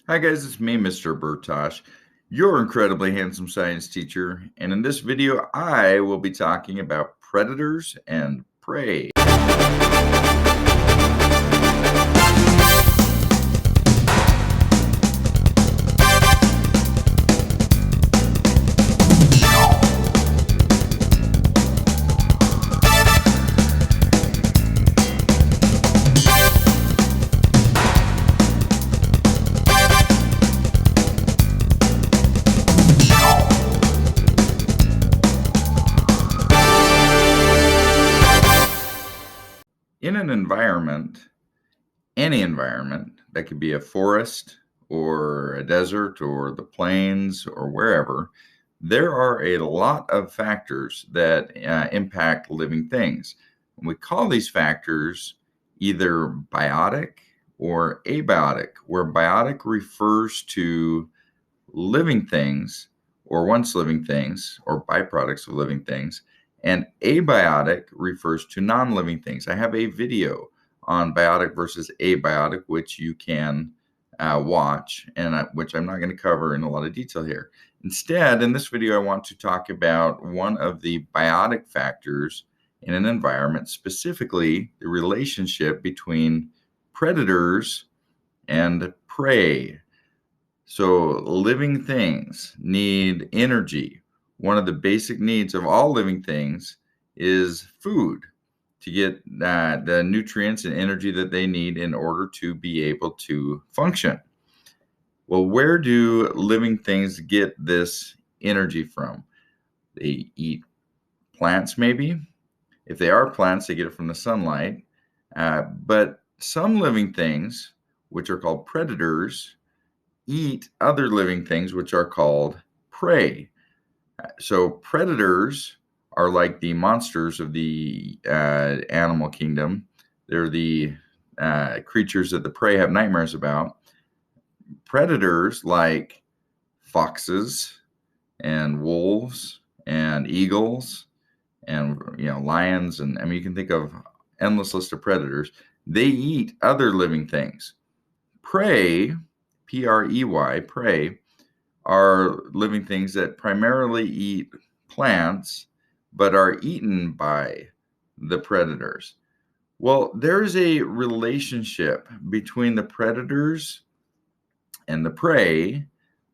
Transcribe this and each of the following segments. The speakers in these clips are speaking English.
Hi guys, it's me, Mr. Bertoch, your incredibly handsome science teacher, and in this video I will be talking about predators and prey. In an environment, any environment, that could be a forest or a desert or the plains or wherever, there are a lot of factors that impact living things. And we call these factors either biotic or abiotic, where biotic refers to living things or once living things or byproducts of living things, and abiotic refers to non-living things. I have a video on biotic versus abiotic, which you can watch, and which I'm not going to cover in a lot of detail here. Instead, in this video, I want to talk about one of the biotic factors in an environment, specifically the relationship between predators and prey. So, living things need energy. One of the basic needs of all living things is food to get the nutrients and energy that they need in order to be able to function. Well, where do living things get this energy from? They eat plants, maybe. If they are plants, they get it from the sunlight. But some living things, which are called predators, eat other living things, which are called prey. So predators are like the monsters of the animal kingdom. They're the creatures that the prey have nightmares about. Predators like foxes and wolves and eagles and lions, and I mean you can think of endless list of predators. They eat other living things. Prey, Prey, prey are living things that primarily eat plants but are eaten by the predators. Well, there's a relationship between the predators and the prey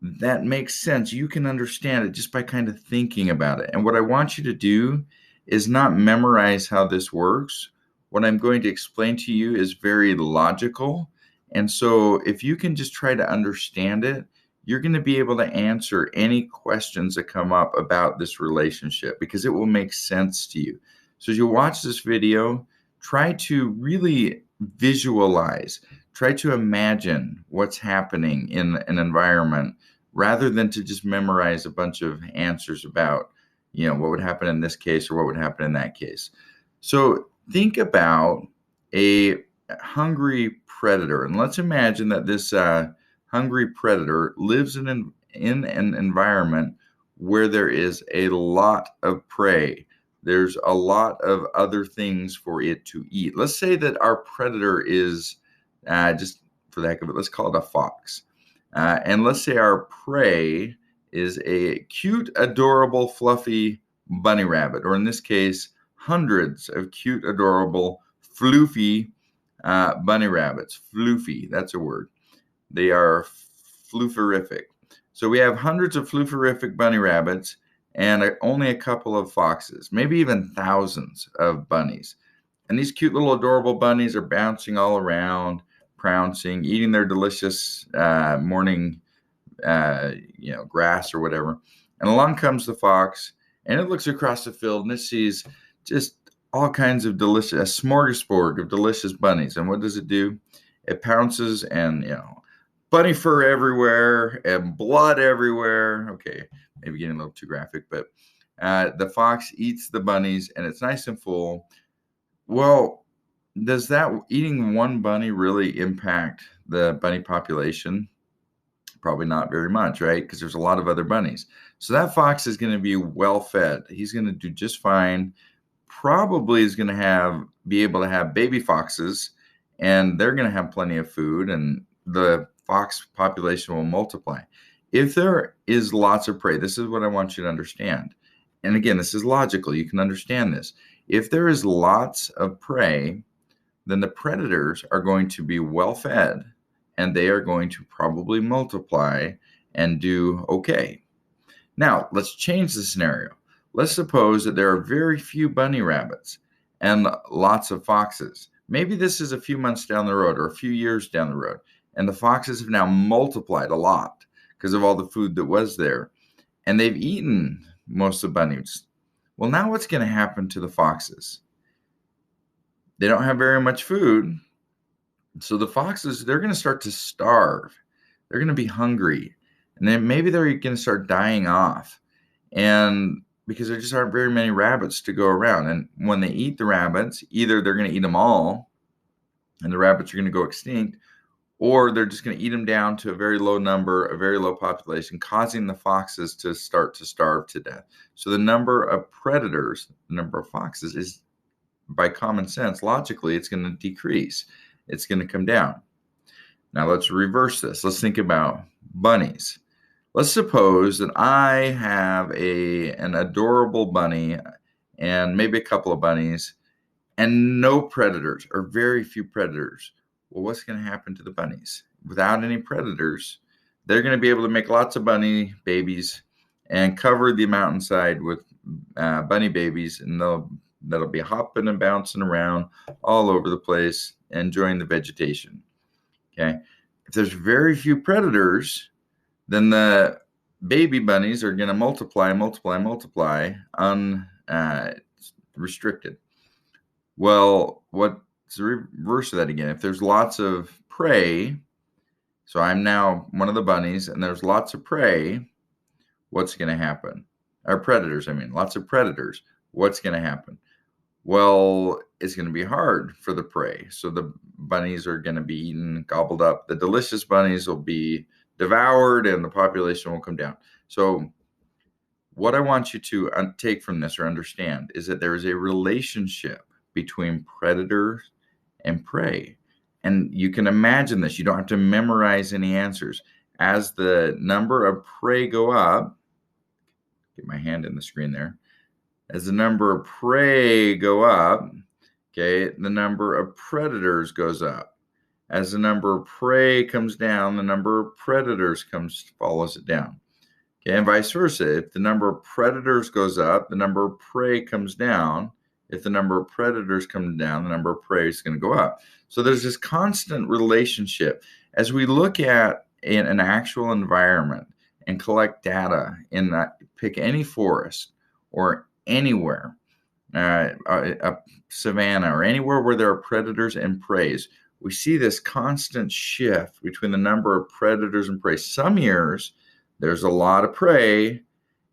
that makes sense. You can understand it just by kind of thinking about it. And what I want you to do is not memorize how this works. What I'm going to explain to you is very logical. And so if you can just try to understand it, you're going to be able to answer any questions that come up about this relationship because it will make sense to you. So as you watch this video, try to really visualize, try to imagine what's happening in an environment rather than to just memorize a bunch of answers about, what would happen in this case or what would happen in that case. So think about a hungry predator, and let's imagine that this hungry predator lives in an environment where there is a lot of prey. There's a lot of other things for it to eat. Let's say that our predator is, just for the heck of it, let's call it a fox. And let's say our prey is a cute, adorable, fluffy bunny rabbit, or in this case, hundreds of cute, adorable, floofy bunny rabbits. Floofy, that's a word. They are flooferific. So we have hundreds of flooferific bunny rabbits and only a couple of foxes, maybe even thousands of bunnies. And these cute little adorable bunnies are bouncing all around, pouncing, eating their delicious morning, grass or whatever. And along comes the fox, and it looks across the field and it sees just all kinds of delicious, a smorgasbord of delicious bunnies. And what does it do? It pounces and, bunny fur everywhere and blood everywhere. Okay, maybe getting a little too graphic, but the fox eats the bunnies and it's nice and full. Well, does that eating one bunny really impact the bunny population? Probably not very much, right? Because there's a lot of other bunnies. So that fox is going to be well fed. He's going to do just fine. Probably is going to be able to have baby foxes, and they're going to have plenty of food, and the fox population will multiply. If there is lots of prey, this is what I want you to understand. And again, this is logical. You can understand this. If there is lots of prey, then the predators are going to be well fed and they are going to probably multiply and do okay. Now, let's change the scenario. Let's suppose that there are very few bunny rabbits and lots of foxes. Maybe this is a few months down the road or a few years down the road, and the foxes have now multiplied a lot because of all the food that was there, and they've eaten most of the bunnies. Well, now what's going to happen to the foxes? They don't have very much food, so the foxes, they're going to start to starve. They're going to be hungry, and then maybe they're going to start dying off, and because there just aren't very many rabbits to go around. And when they eat the rabbits, either they're going to eat them all, and the rabbits are going to go extinct, or they're just going to eat them down to a very low number, a very low population, causing the foxes to start to starve to death. So the number of predators, the number of foxes is, by common sense, logically, it's going to decrease. It's going to come down. Now let's reverse this. Let's think about bunnies. Let's suppose that I have an adorable bunny and maybe a couple of bunnies and no predators or very few predators. Well, what's going to happen to the bunnies? Without any predators, they're going to be able to make lots of bunny babies and cover the mountainside with bunny babies, and that'll be hopping and bouncing around all over the place, enjoying the vegetation. Okay. If there's very few predators, then the baby bunnies are going to multiply unrestricted. Well, what's the reverse of that again? If there's lots of prey, so I'm now one of the bunnies, and there's lots of prey, what's going to happen? Or predators, lots of predators. What's going to happen? Well, it's going to be hard for the prey. So the bunnies are going to be eaten, gobbled up. The delicious bunnies will be devoured and the population will come down. So what I want you to take from this or understand is that there is a relationship between predators and prey. And you can imagine this. You don't have to memorize any answers. As the number of prey go up, get my hand in the screen there. As the number of prey go up, okay, the number of predators goes up. As the number of prey comes down, the number of predators follows it down. Okay, and vice versa. If the number of predators goes up, the number of prey comes down. If the number of predators come down, the number of prey is going to go up. So there's this constant relationship. As we look at an actual environment and collect data pick any forest or anywhere, a savanna or anywhere where there are predators and preys, we see this constant shift between the number of predators and prey. Some years, there's a lot of prey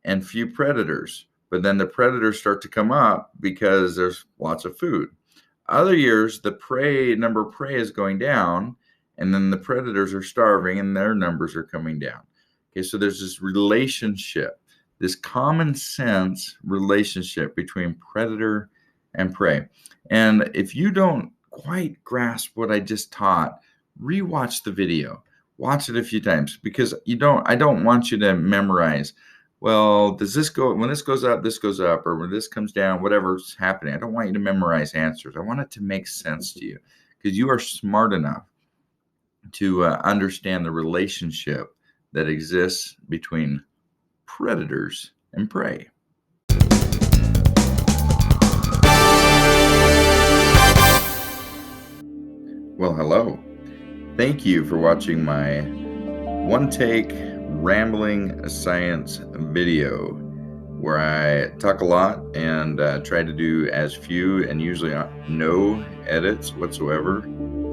and few predators, but then the predators start to come up because there's lots of food. Other years, the number of prey is going down, and then the predators are starving and their numbers are coming down. Okay, so there's this relationship, this common sense relationship between predator and prey. And if you don't quite grasp what I just taught, rewatch the video. Watch it a few times, because I don't want you to memorize, well, when this goes up, or when this comes down, whatever's happening. I don't want you to memorize answers. I want it to make sense to you, because you are smart enough to understand the relationship that exists between predators and prey. Well, hello. Thank you for watching my one-take rambling science video, where I talk a lot and try to do as few and usually no edits whatsoever.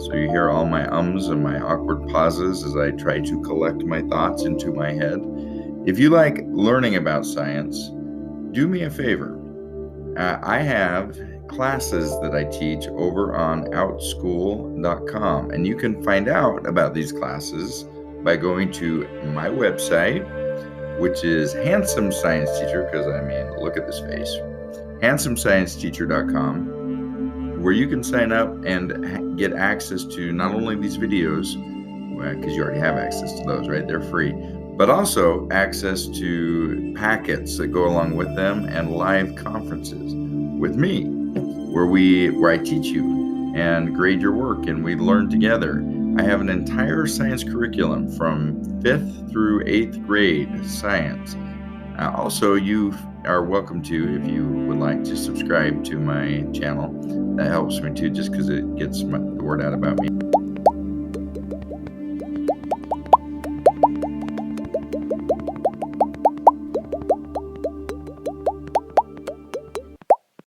So you hear all my ums and my awkward pauses as I try to collect my thoughts into my head. If you like learning about science, do me a favor. I have classes that I teach over on outschool.com, and you can find out about these classes by going to my website, which is Handsome Science Teacher, because look at this face, handsomescienceteacher.com, where you can sign up and get access to not only these videos, because you already have access to those, right? They're free. But also access to packets that go along with them and live conferences with me where I teach you and grade your work and we learn together. I have an entire science curriculum from 5th through 8th grade science. Also, you are welcome to, if you would like to subscribe to my channel. That helps me too, just because it gets the word out about me.